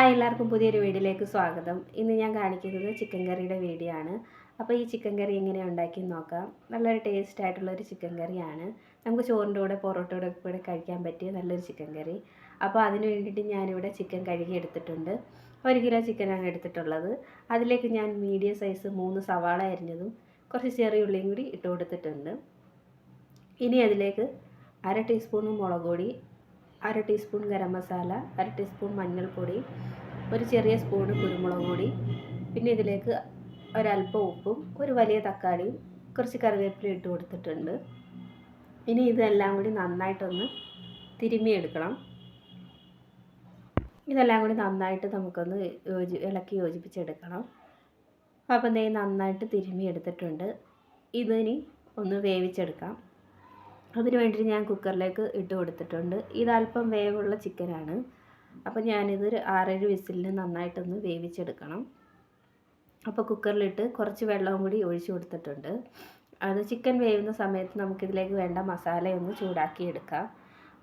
Hi, എല്ലാവർക്കും പുതിയൊരു വീഡിയോയിലേക്ക് സ്വാഗതം. ഇന്ന് ഞാൻ കാണിക്കുന്നത് ചിക്കൻ കറിയുടെ വീഡിയോ ആണ്. അപ്പോൾ ഈ ചിക്കൻ കറി എങ്ങനെ ഉണ്ടാക്കി നോക്കാം. നല്ലൊരു ടേസ്റ്റ് ആയിട്ടുള്ളൊരു ചിക്കൻ കറിയാണ്. നമുക്ക് ചോറിൻ്റെ കൂടെ പൊറോട്ടയുടെ കൂടെ കഴിക്കാൻ പറ്റിയ നല്ലൊരു ചിക്കൻ കറി. അപ്പോൾ അതിന് വേണ്ടിയിട്ട് ഞാനിവിടെ ചിക്കൻ കഴുകി എടുത്തിട്ടുണ്ട്. 1 കിലോ ചിക്കനാണ് എടുത്തിട്ടുള്ളത്. അതിലേക്ക് ഞാൻ മീഡിയം സൈസ് 3 സവാള അരിഞ്ഞതും കുറച്ച് ചെറിയ ഉള്ളിയും കൂടി ഇട്ട് കൊടുത്തിട്ടുണ്ട്. ഇനി അതിലേക്ക് 1/2 ടീസ്പൂൺ മുളക് പൊടി, 1/2 ടീസ്പൂൺ ഗരം മസാല, 1/2 ടീസ്പൂൺ മഞ്ഞൾപ്പൊടി, ഒരു ചെറിയ സ്പൂണ് കുരുമുളക് പൊടി, പിന്നെ ഇതിലേക്ക് ഒരല്പം ഉപ്പും ഒരു വലിയ തക്കാളിയും കുറച്ച് കറിവേപ്പില ഇട്ട് കൊടുത്തിട്ടുണ്ട്. ഇനി ഇതെല്ലാം കൂടി നന്നായിട്ടൊന്ന് തിരുമ്മിയെടുക്കണം. ഇതെല്ലാം കൂടി നന്നായിട്ട് നമുക്കൊന്ന് ഇളക്കി യോജിപ്പിച്ചെടുക്കണം. അപ്പം ദേ നന്നായിട്ട് തിരുമ്മിയെടുത്തിട്ടുണ്ട്. ഇതിനി ഒന്ന് വേവിച്ചെടുക്കാം. അതിന് വേണ്ടിയിട്ട് ഞാൻ കുക്കറിലേക്ക് ഇട്ട് കൊടുത്തിട്ടുണ്ട്. ഇതല്പം വേവുള്ള ചിക്കനാണ്. അപ്പോൾ ഞാനിത് 6-7 വിസിലിൽ നന്നായിട്ടൊന്ന് വേവിച്ചെടുക്കണം. അപ്പോൾ കുക്കറിലിട്ട് കുറച്ച് വെള്ളവും കൂടി ഒഴിച്ച് കൊടുത്തിട്ടുണ്ട്. അത് ചിക്കൻ വേവുന്ന സമയത്ത് നമുക്കിതിലേക്ക് വേണ്ട മസാലയൊന്ന് ചൂടാക്കിയെടുക്കാം.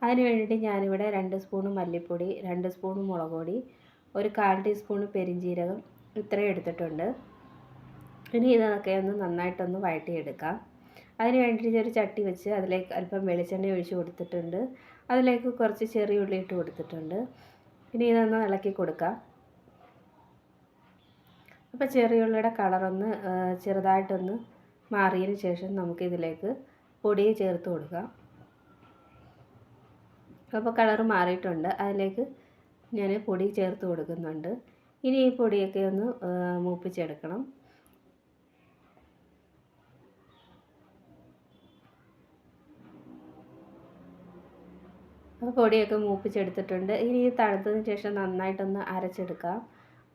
അതിന് വേണ്ടിയിട്ട് ഞാനിവിടെ 2 സ്പൂണ് മല്ലിപ്പൊടി, 2 സ്പൂണ് മുളക് പൊടി, ഒരു 1/4 ടീസ്പൂണ് പെരിഞ്ജീരകം ഇത്രയും എടുത്തിട്ടുണ്ട്. ഇനി ഇതൊക്കെ ഒന്ന് നന്നായിട്ടൊന്ന് വഴറ്റിയെടുക്കാം. അതിന് വേണ്ടിയിട്ട് ഒരു ചട്ടി വെച്ച് അതിലേക്ക് അല്പം വെളിച്ചെണ്ണ ഒഴിച്ച് കൊടുത്തിട്ടുണ്ട്. അതിലേക്ക് കുറച്ച് ചെറിയ ഉള്ളി ഇട്ട് കൊടുത്തിട്ടുണ്ട്. ഇനി ഇതൊന്ന് ഇളക്കി കൊടുക്കാം. അപ്പോൾ ചെറിയ ഉള്ളിയുടെ കളറൊന്ന് ചെറുതായിട്ടൊന്ന് മാറിയതിന് ശേഷം നമുക്കിതിലേക്ക് പൊടി ചേർത്ത് കൊടുക്കാം. അപ്പോൾ കളറ് മാറിയിട്ടുണ്ട്. അതിലേക്ക് ഞാൻ പൊടി ചേർത്ത് കൊടുക്കുന്നുണ്ട്. ഇനി ഈ പൊടിയൊക്കെ ഒന്ന് മൂപ്പിച്ചെടുക്കണം. അപ്പോൾ പൊടിയൊക്കെ മൂപ്പിച്ചെടുത്തിട്ടുണ്ട്. ഇനി തണുത്തതിന് ശേഷം നന്നായിട്ടൊന്ന് അരച്ചെടുക്കാം.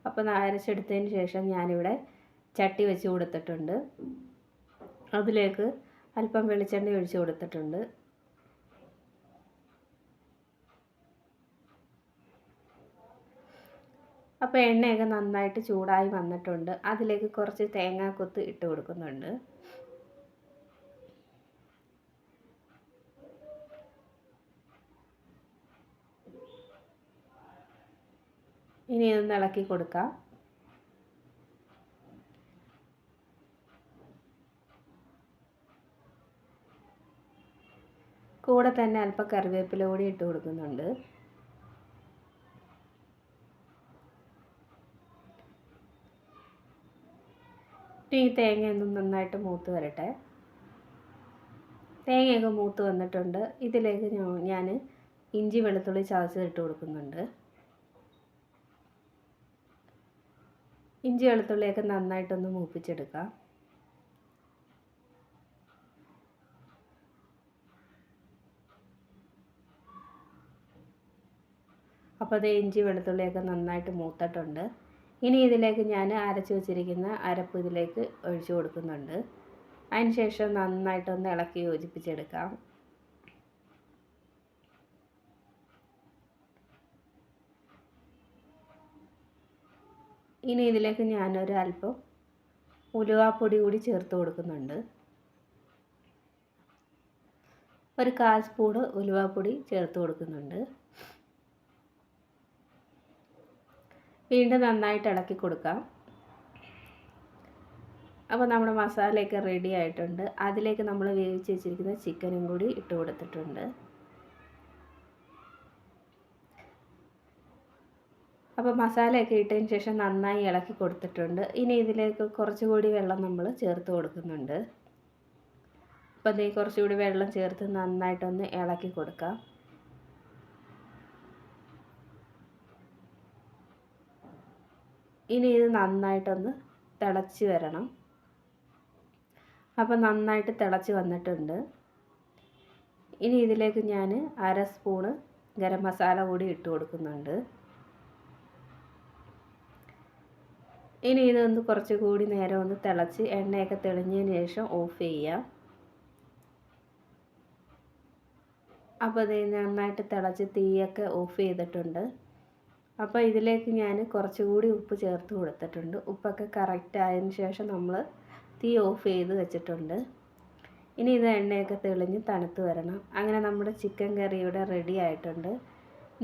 അപ്പോൾ അരച്ചെടുത്തതിന് ശേഷം ഞാനിവിടെ ചട്ടി വെച്ച് കൊടുത്തിട്ടുണ്ട്. അതിലേക്ക് അല്പം വെളിച്ചെണ്ണ ഒഴിച്ച് കൊടുത്തിട്ടുണ്ട്. അപ്പോൾ എണ്ണയൊക്കെ നന്നായിട്ട് ചൂടായി വന്നിട്ടുണ്ട്. അതിലേക്ക് കുറച്ച് തേങ്ങാക്കൊത്ത് ഇട്ട് കൊടുക്കുന്നുണ്ട്. ഇനി ഒന്ന് ഇളക്കി കൊടുക്കാം. കൂടെ തന്നെ അല്പം കറിവേപ്പില കൂടി ഇട്ട് കൊടുക്കുന്നുണ്ട്. ഈ തേങ്ങയൊന്നും നന്നായിട്ട് മൂത്ത് വരട്ടെ. തേങ്ങയൊക്കെ മൂത്ത് വന്നിട്ടുണ്ട്. ഇതിലേക്ക് ഞാൻ ഇഞ്ചി വെളുത്തുള്ളി ചതച്ചത് ഇട്ട് കൊടുക്കുന്നുണ്ട്. ഇഞ്ചി വെളുത്തുള്ളിയൊക്കെ നന്നായിട്ടൊന്ന് മൂപ്പിച്ചെടുക്കാം. അപ്പോൾ അത് ഇഞ്ചി വെളുത്തുള്ളിയൊക്കെ നന്നായിട്ട് മൂത്തിട്ടുണ്ട്. ഇനി ഇതിലേക്ക് ഞാൻ അരച്ച് വെച്ചിരിക്കുന്ന അരപ്പ് ഇതിലേക്ക് ഒഴിച്ച് കൊടുക്കുന്നുണ്ട്. അതിന് ശേഷം നന്നായിട്ടൊന്ന് ഇളക്കി യോജിപ്പിച്ചെടുക്കാം. ഇനി ഇതിലേക്ക് ഞാനൊരു അല്പം ഉലുവാപ്പൊടി കൂടി ചേർത്ത് കൊടുക്കുന്നുണ്ട്. ഒരു 1/4 സ്പൂണ് ഉലുവാപ്പൊടി ചേർത്ത് കൊടുക്കുന്നുണ്ട്. വീണ്ടും നന്നായിട്ട് ഇളക്കി കൊടുക്കാം. അപ്പോൾ നമ്മുടെ മസാലയൊക്കെ റെഡി ആയിട്ടുണ്ട്. അതിലേക്ക് നമ്മൾ വേവിച്ച് വെച്ചിരിക്കുന്ന ചിക്കനും കൂടി ഇട്ട് കൊടുത്തിട്ടുണ്ട്. അപ്പോൾ മസാലയൊക്കെ ഇട്ടതിന് ശേഷം നന്നായി ഇളക്കി കൊടുത്തിട്ടുണ്ട്. ഇനി ഇതിലേക്ക് കുറച്ചുകൂടി വെള്ളം നമ്മൾ ചേർത്ത് കൊടുക്കുന്നുണ്ട്. അപ്പോൾ അതേ കുറച്ചുകൂടി വെള്ളം ചേർത്ത് നന്നായിട്ടൊന്ന് ഇളക്കി കൊടുക്കാം. ഇനി ഇത് നന്നായിട്ടൊന്ന് തിളച്ച് വരണം. അപ്പോൾ നന്നായിട്ട് തിളച്ച് വന്നിട്ടുണ്ട്. ഇനി ഇതിലേക്ക് ഞാൻ 1/2 സ്പൂണ് ഗരം മസാല കൂടി ഇട്ട് കൊടുക്കുന്നുണ്ട്. ഇനി ഇതൊന്ന് കുറച്ചുകൂടി നേരം ഒന്ന് തിളച്ച് എണ്ണയൊക്കെ തെളിഞ്ഞതിന് ശേഷം ഓഫ് ചെയ്യാം. അപ്പോൾ ഇത് നന്നായിട്ട് തിളച്ച് തീയൊക്കെ ഓഫ് ചെയ്തിട്ടുണ്ട്. അപ്പോൾ ഇതിലേക്ക് ഞാൻ കുറച്ചുകൂടി ഉപ്പ് ചേർത്ത് കൊടുത്തിട്ടുണ്ട്. ഉപ്പൊക്കെ കറക്റ്റ് ആയതിന് ശേഷം നമ്മൾ തീ ഓഫ് ചെയ്ത് വെച്ചിട്ടുണ്ട്. ഇനി ഇത് എണ്ണയൊക്കെ തെളിഞ്ഞ് തണുത്ത് വരണം. അങ്ങനെ നമ്മുടെ ചിക്കൻ കറി ഇവിടെ റെഡി ആയിട്ടുണ്ട്.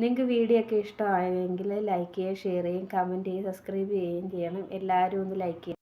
നിങ്ങൾക്ക് വീഡിയോ ഒക്കെ ഇഷ്ടമായെങ്കിൽ ലൈക്ക് ചെയ്യുകയും ഷെയർ ചെയ്യുകയും കമൻറ്റ് ചെയ്യുകയും സബ്സ്ക്രൈബ് ചെയ്യുകയും ചെയ്യണം. എല്ലാവരും ഒന്ന് ലൈക്ക് ചെയ്യുക.